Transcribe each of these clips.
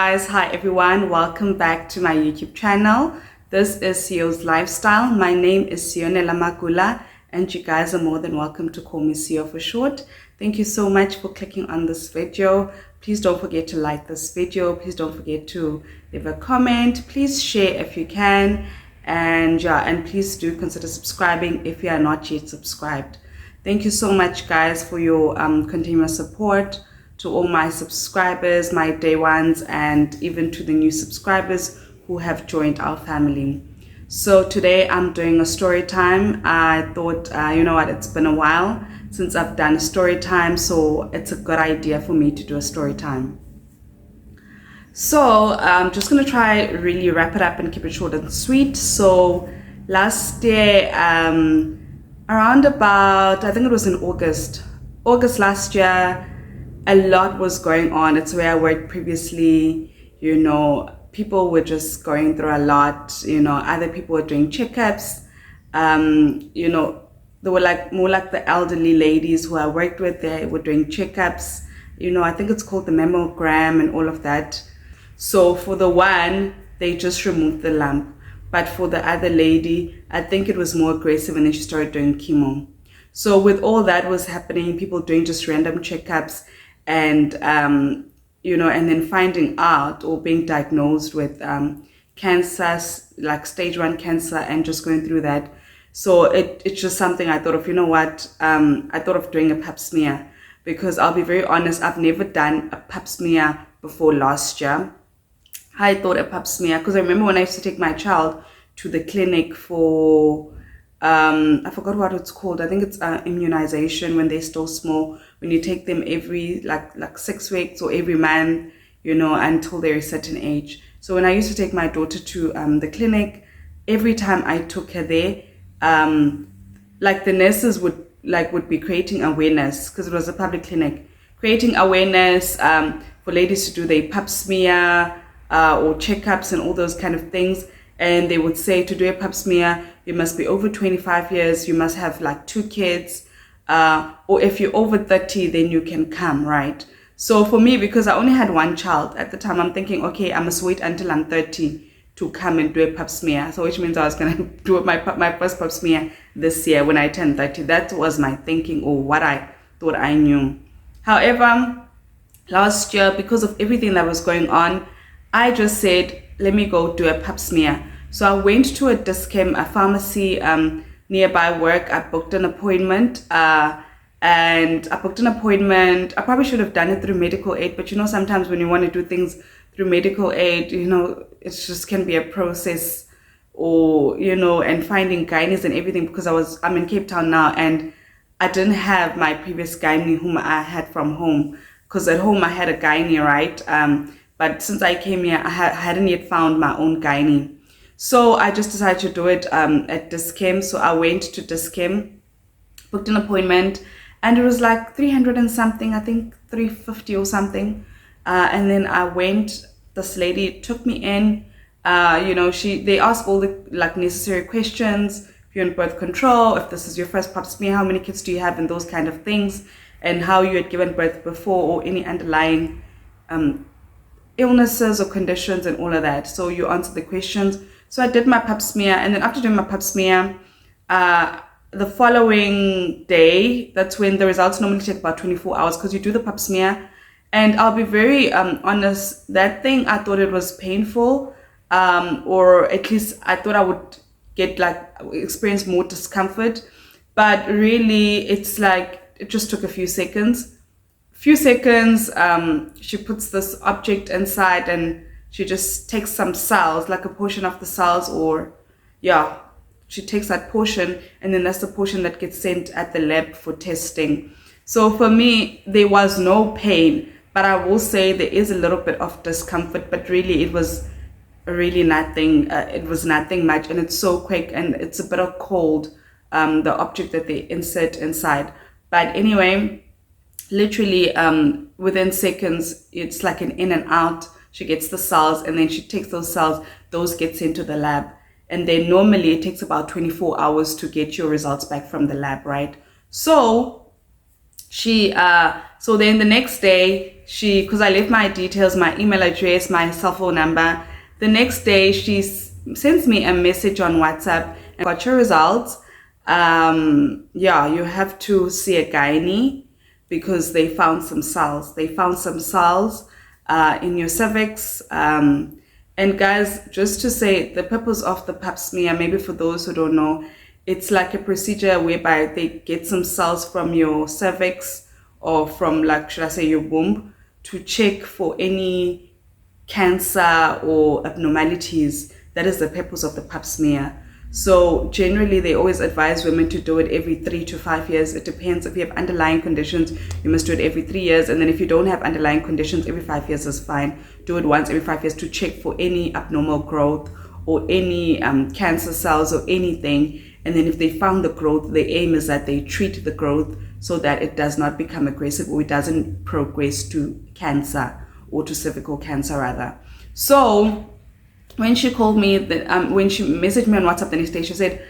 guys, hi everyone, welcome back to my YouTube channel. This is Sio's Lifestyle. My name is Sionela Magula and you guys are more than welcome to call me Sio for short. Thank you so much for clicking on this video. Please don't forget to like this video. Please don't forget to leave a comment. Please share if you can, and please do consider subscribing if you are not yet subscribed. Thank you so much guys for your continuous support, to all my subscribers, my day ones, and even to the new subscribers who have joined our family. So today I'm doing a story time. I thought, you know what, it's been a while since I've done a story time, so it's a good idea for me to do a story time. So I'm just gonna try really wrap it up and keep it short and sweet. So last year, around about, I think it was in August last year, a lot was going on. It's where I worked previously. You know, people were just going through a lot. You know, other people were doing checkups. You know, they were like more like the elderly ladies who I worked with. They were doing checkups. You know, I think it's called the mammogram and all of that. So for the one, they just removed the lump. But for the other lady, I think it was more aggressive and then she started doing chemo. So with all that was happening, people doing just random checkups, and you know, and then finding out or being diagnosed with cancer, like stage 1 cancer, and just going through that. So it's just something I thought of, you know what, I thought of doing a pap smear, because I'll be very honest, I've never done a pap smear before last year. I thought a pap smear, because I remember when I used to take my child to the clinic for I forgot what it's called. I think it's immunization when they're still small, when you take them every like 6 weeks or every month, you know, until they're a certain age. So when I used to take my daughter to the clinic, every time I took her there, like the nurses would be creating awareness, because it was a public clinic, creating awareness for ladies to do their pap smear or checkups and all those kind of things. And they would say, to do a pap smear, you must be over 25 years, you must have like 2 kids, or if you're over 30, then you can come, right? So for me, because I only had 1 child at the time, I'm thinking, okay, I must wait until I'm 30 to come and do a pap smear. So which means I was going to do my first pap smear this year when I turned 30. That was my thinking, or what I thought I knew. However, last year, because of everything that was going on, I just said, let me go do a pap smear. So I went to a Dis-Chem, a pharmacy nearby work. I booked an appointment, and I booked an appointment. I probably should have done it through medical aid, but you know, sometimes when you want to do things through medical aid, you know, it just can be a process, or, you know, and finding gynaes and everything, because I'm in Cape Town now, and I didn't have my previous gynae whom I had from home, because at home I had a gynae, right? But since I came here, I hadn't yet found my own gynae. So I just decided to do it at Dis-Chem. So I went to Dis-Chem, booked an appointment, and it was like 300 and something, I think 350 or something. And then I went, this lady took me in, you know, they asked all the like necessary questions. If you're on birth control, if this is your first pap smear, how many kids do you have, and those kind of things, and how you had given birth before, or any underlying illnesses or conditions and all of that. So you answered the questions. So I did my pap smear, and then after doing my pap smear, the following day, that's when the results normally take about 24 hours, because you do the pap smear. And I'll be very honest, that thing, I thought it was painful, or at least I thought I would experience more discomfort, but really it's like, it just took a few seconds. She puts this object inside, and she just takes some cells, like a portion of the cells, or yeah, she takes that portion, and then that's the portion that gets sent at the lab for testing. So for me, there was no pain, but I will say there is a little bit of discomfort, but really it was really nothing. It was nothing much, and it's so quick, and it's a bit of cold, the object that they insert inside. But anyway, literally within seconds, it's like an in and out. She gets the cells, and then she takes those cells, those get sent to the lab, and then normally it takes about 24 hours to get your results back from the lab, right? So then the next day because I left my details, my email address, my cell phone number. The next day, she sends me a message on WhatsApp, and got your results. Yeah, you have to see a gynae because they found some cells. They found some cells in your cervix. And guys, just to say, the purpose of the pap smear, maybe for those who don't know, it's like a procedure whereby they get some cells from your cervix or from, like, should I say, your womb, to check for any cancer or abnormalities. That is the purpose of the pap smear. So generally, they always advise women to do it every 3 to 5 years. It depends. If you have underlying conditions, you must do it every 3 years. And then if you don't have underlying conditions, every 5 years is fine. Do it once every 5 years to check for any abnormal growth or any cancer cells or anything. And then if they found the growth, the aim is that they treat the growth so that it does not become aggressive or it doesn't progress to cancer, or to cervical cancer rather. So when she called me, when she messaged me on WhatsApp the next day, she said,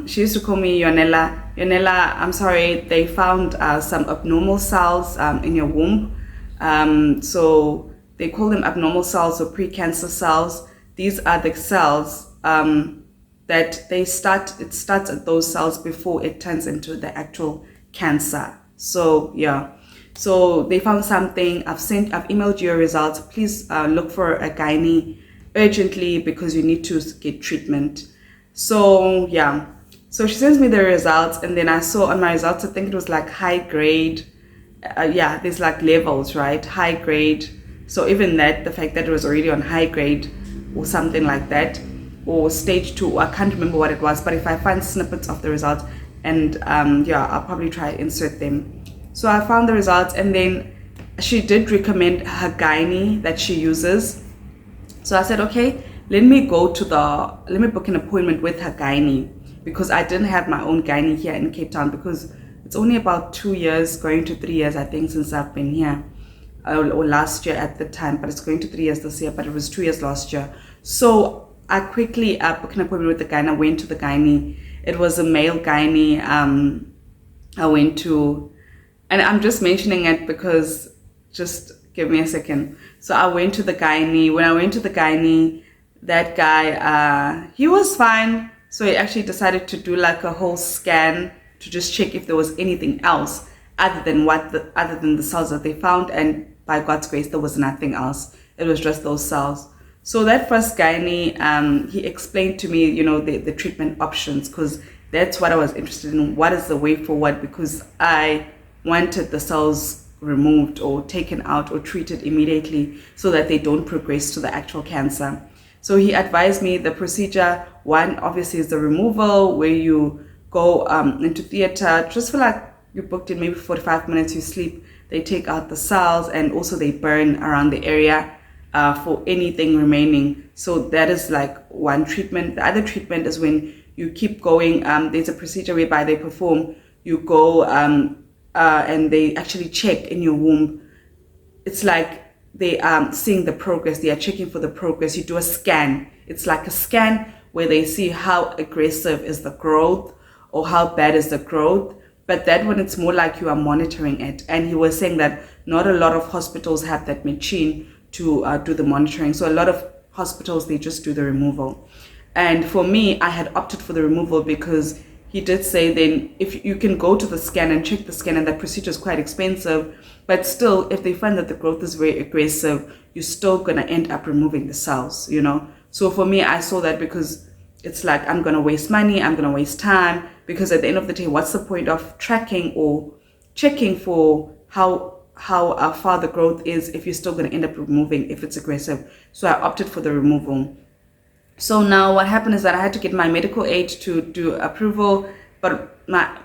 she used to call me Yonela, I'm sorry, they found some abnormal cells in your womb. So they call them abnormal cells or precancer cells. These are the cells that it starts at those cells before it turns into the actual cancer. So yeah. So they found something. I've emailed you your results. Please look for a gynae urgently because you need to get treatment. So yeah, so she sends me the results, and then I saw on my results, I think it was like high grade. Yeah, there's like levels, right? High grade. So even that, the fact that it was already on high grade or something like that, or stage 2, I can't remember what it was, but if I find snippets of the results, and yeah, I'll probably try to insert them. So I found the results, and then she did recommend her gynae that she uses. So I said, okay, let me book an appointment with her gynae, because I didn't have my own gynae here in Cape Town, because it's only about 2 years, going to 3 years, I think, since I've been here, or last year at the time, but it's going to 3 years this year, but it was 2 years last year. So I quickly booked an appointment with the gynae. I went to the gynae. It was a male gynae. I went to, and I'm just mentioning it because, just give me a second. So I went to the gynae. When I went to the gynae, that guy, he was fine. So he actually decided to do like a whole scan to just check if there was anything else other than the cells that they found. And by God's grace, there was nothing else. It was just those cells. So that first gynae, he explained to me, the treatment options, because that's what I was interested in. What is the way forward? Because I wanted the cells removed or taken out or treated immediately so that they don't progress to the actual cancer. So he advised me the procedure. One, obviously, is the removal, where you go into theater just for like, you booked in maybe 45 minutes, you sleep, they take out the cells, and also they burn around the area for anything remaining. So that is like one treatment. The other treatment is when you keep going. There's a procedure whereby they perform, you go and they actually check in your womb. It's like they are seeing the progress. They are checking for the progress. You do a scan. It's like a scan where they see how aggressive is the growth or how bad is the growth. But that one, it's more like you are monitoring it. And he was saying that not a lot of hospitals have that machine to do the monitoring. So a lot of hospitals, they just do the removal. And for me, I had opted for the removal because he did say then if you can go to the scan and check the scan, and that procedure is quite expensive, but still, if they find that the growth is very aggressive, you're still going to end up removing the cells, So for me, I saw that because it's like, I'm going to waste money, I'm going to waste time, because at the end of the day, what's the point of tracking or checking for how far the growth is if you're still going to end up removing if it's aggressive? So I opted for the removal. So now what happened is that I had to get my medical aid to do approval, but my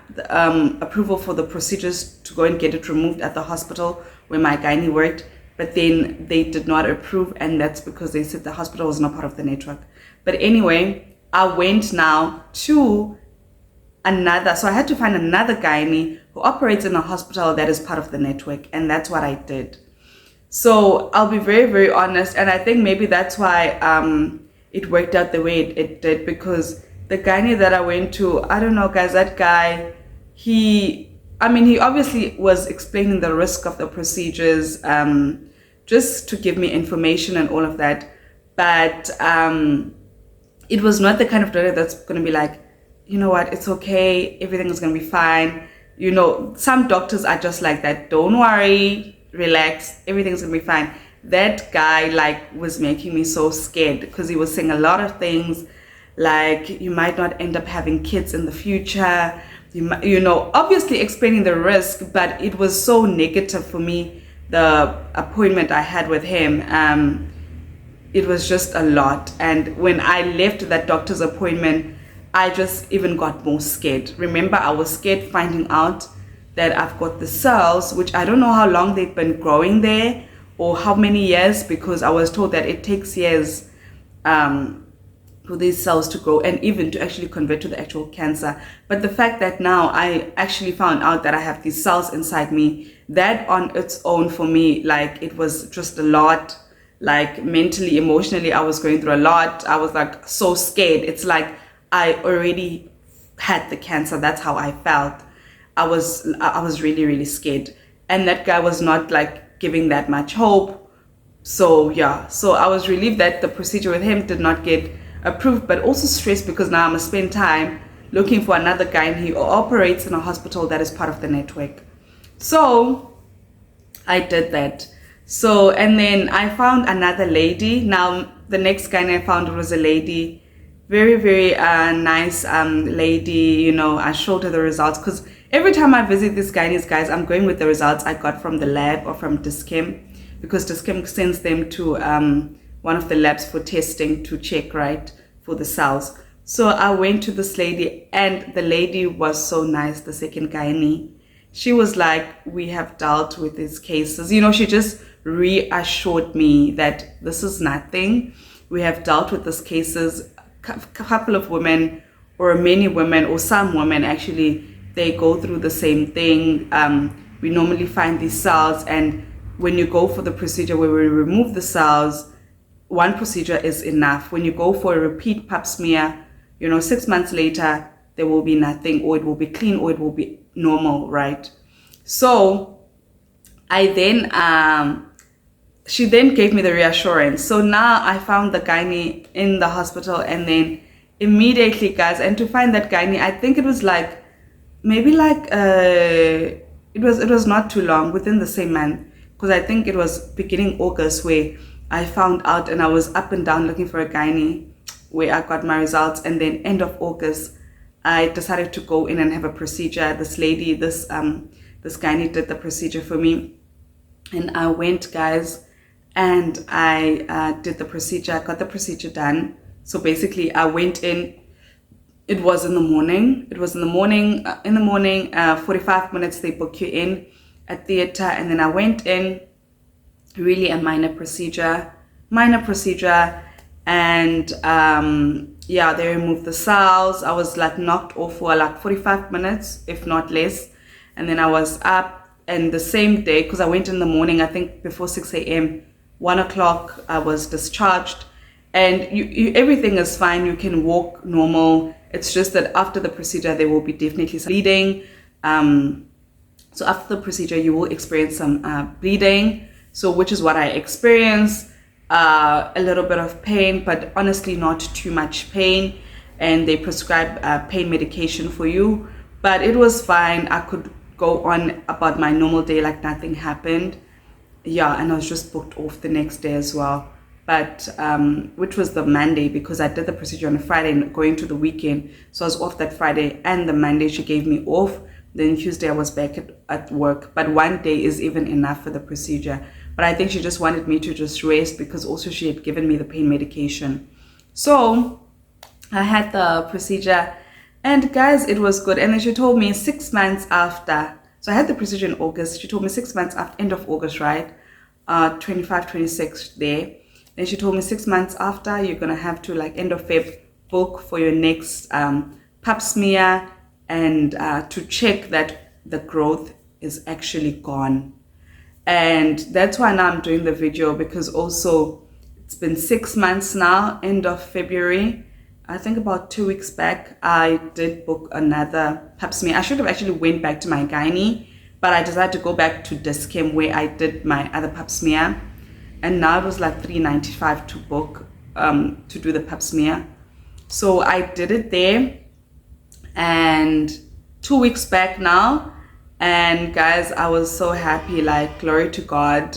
approval for the procedures to go and get it removed at the hospital where my gynae worked, but then they did not approve, and that's because they said the hospital was not part of the network. But anyway, I went now to so I had to find another gynae who operates in a hospital that is part of the network, and that's what I did. So I'll be very, very honest, and I think maybe that's why it worked out the way it did, because the gynae that I went to, I don't know, guys, that guy, he I mean, he obviously was explaining the risk of the procedures, just to give me information and all of that. But it was not the kind of doctor that's going to be like, you know what, it's okay, everything is going to be fine. You know, some doctors are just like that. Don't worry, relax, everything's going to be fine. That guy like was making me so scared because he was saying a lot of things like you might not end up having kids in the future. You know, obviously explaining the risk, but it was so negative for me, the appointment I had with him. It was just a lot. And when I left that doctor's appointment, I just even got more scared. Remember, I was scared finding out that I've got the cells, which I don't know how long they've been growing there or how many years, because I was told that it takes years for these cells to grow and even to actually convert to the actual cancer. But the fact that now I actually found out that I have these cells inside me, that on its own for me, like it was just a lot. Like mentally, emotionally, I was going through a lot. I was like so scared. It's like I already had the cancer. That's how I felt. I was really, really scared. And that guy was not like giving that much hope. So yeah, so I was relieved that the procedure with him did not get approved, but also stressed because now I'm gonna spend time looking for another guy, and he operates in a hospital that is part of the network. So I did that. So, and then I found another lady. Now the next guy I found was a lady, very, very nice lady. You know, I showed her the results because every time I visit these guys, I'm going with the results I got from the lab or from Dischem, because Dischem sends them to one of the labs for testing to check, right, for the cells. So I went to this lady, and the lady was so nice, the second gynae. She was like, we have dealt with these cases. You know, she just reassured me that this is nothing. We have dealt with these cases. A couple of women, or many women, or some women actually, they go through the same thing. We normally find these cells, and when you go for the procedure where we remove the cells, one procedure is enough. When you go for a repeat papsmear, you know, 6 months later, there will be nothing, or it will be clean, or it will be normal, right? So I then, she then gave me the reassurance. So now I found the gynae in the hospital, and then immediately, guys, and to find that gynae, I think it was like, maybe like, it was not too long, within the same month, because I think it was beginning August where I found out, and I was up and down looking for a gynae where I got my results. And then end of August, I decided to go in and have a procedure. This lady, this gynae did the procedure for me, and I went, guys, and I did the procedure. I got the procedure done. So basically, I went in. It was in the morning. 45 minutes they book you in at theater, and then I went in. Really a minor procedure, and yeah, they removed the cells. I was like knocked off for like 45 minutes, if not less, and then I was up. And the same day, because I went in the morning, I think before 6 a.m., 1 o'clock, I was discharged, and everything is fine. You can walk normal. It's just that after the procedure, there will be definitely some bleeding. So after the procedure, you will experience some bleeding. So which is what I experienced, a little bit of pain, but honestly not too much pain. And they prescribe pain medication for you, but it was fine. I could go on about my normal day like nothing happened. Yeah, and I was just booked off the next day as well. But which was the Monday, because I did the procedure on a Friday and going to the weekend. So I was off that Friday, and the Monday she gave me off. Then Tuesday I was back at work. But one day is even enough for the procedure. But I think she just wanted me to just rest, because also she had given me the pain medication. So I had the procedure, and guys, it was good. And then she told me 6 months after. So I had the procedure in August. She told me 6 months after, end of August, right? 25, 26 there. Then she told me 6 months after, you're going to have to, like, end of Feb, book for your next pap smear, and to check that the growth is actually gone. And that's why now I'm doing the video, because also it's been 6 months now, end of February, I think about 2 weeks back, I did book another pap smear. I should have actually went back to my gynae, but I decided to go back to Dischem where I did my other pap smear, and now it was like $3.95 to book to do the pap smear. So I did it there, and 2 weeks back now, and guys, I was so happy. Like, glory to God.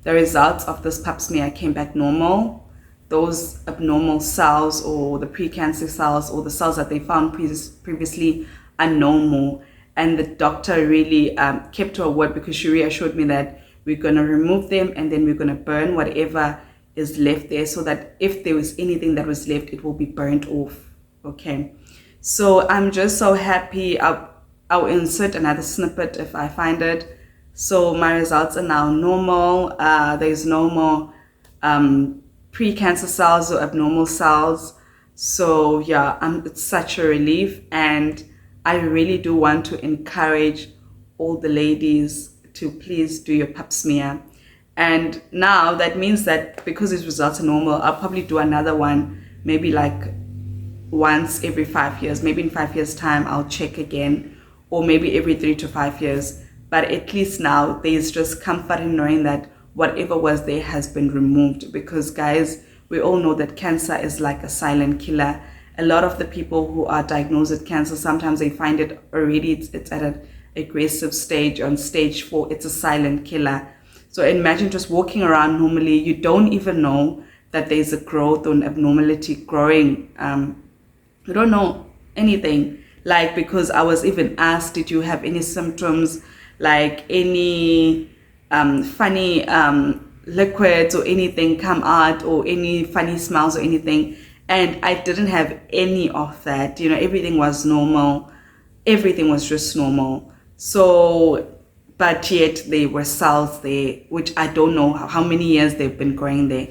The results of this pap smear came back normal. Those abnormal cells or the precancer cells or the cells that they found previously are normal. And the doctor really kept to her word, because she reassured me that we're going to remove them and then we're going to burn whatever is left there, so that if there was anything that was left, it will be burnt off. Okay, so I'm just so happy. I'll insert another snippet if I find it. So my results are now normal. There's no more precancer cells or abnormal cells. So yeah, it's such a relief, and I really do want to encourage all the ladies to please do your pap smear. And now that means that because these results are normal, I'll probably do another one, maybe like once every 5 years. Maybe in 5 years time I'll check again, or maybe every 3 to 5 years. But at least now there's just comfort in knowing that whatever was there has been removed, because guys, we all know that cancer is like a silent killer. A lot of the people who are diagnosed with cancer, sometimes they find it already, it's at an aggressive stage, on stage 4, it's a silent killer. So imagine just walking around normally, you don't even know that there's a growth or an abnormality growing. You don't know anything. Like, because I was even asked, did you have any symptoms, like any funny liquids or anything come out, or any funny smells or anything? And I didn't have any of that. You know, everything was normal. Everything was just normal. So, but yet there were cells there, which I don't know how many years they've been growing there.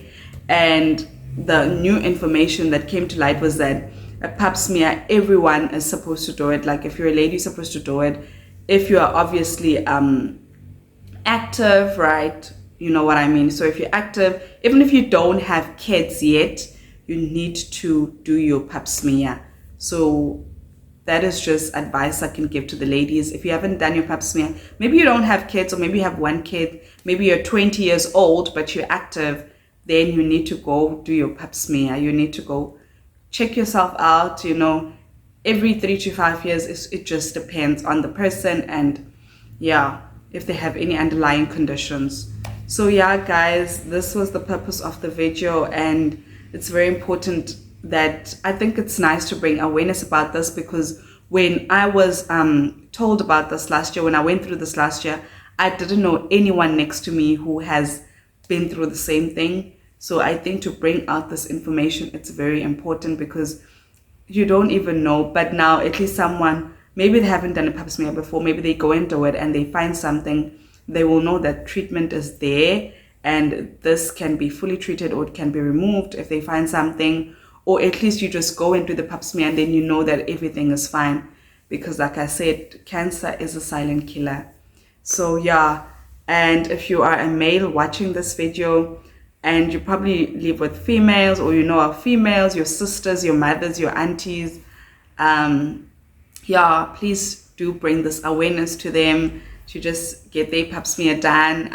And the new information that came to light was that a pap smear, everyone is supposed to do it. Like, if you're a lady, you're supposed to do it. If you are obviously active, right? You know what I mean? So if you're active, even if you don't have kids yet, you need to do your pap smear. So that is just advice I can give to the ladies. If you haven't done your pap smear, maybe you don't have kids, or maybe you have one kid, maybe you're 20 years old, but you're active, then you need to go do your pap smear. You need to go check yourself out, you know, every 3 to 5 years. It just depends on the person, and yeah, if they have any underlying conditions. So yeah, guys, this was the purpose of the video, and it's very important that I think it's nice to bring awareness about this, because when I was told about this last year, when I went through this last year, I didn't know anyone next to me who has been through the same thing. So I think to bring out this information, it's very important, because you don't even know. But now at least someone, maybe they haven't done a pap smear before, maybe they go into it and they find something, they will know that treatment is there, and this can be fully treated or it can be removed if they find something. Or at least you just go and do the pap smear, and then you know that everything is fine, because like I said, cancer is a silent killer. So yeah, and if you are a male watching this video, and you probably live with females, or you know of females, your sisters, your mothers, your aunties, yeah, please do bring this awareness to them, to just get their pap smear done,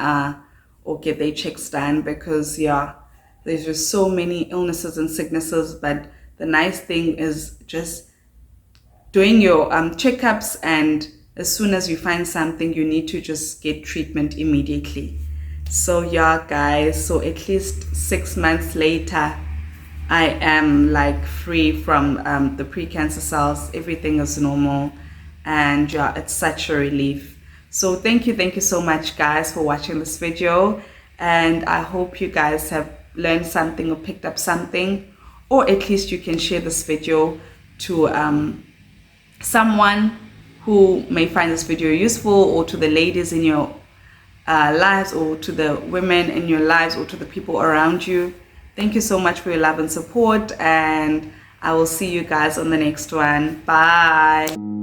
or get their checks done, because yeah, there's just so many illnesses and sicknesses. But the nice thing is just doing your checkups, and as soon as you find something, you need to just get treatment immediately. So yeah, guys, so at least 6 months later, I am like free from the precancer cells. Everything is normal, and yeah, it's such a relief. So thank you so much, guys, for watching this video, and I hope you guys have learned something or picked up something, or at least you can share this video to someone who may find this video useful, or to the ladies in your lives, or to the women in your lives, or to the people around you. Thank you so much for your love and support, and I will see you guys on the next one. Bye.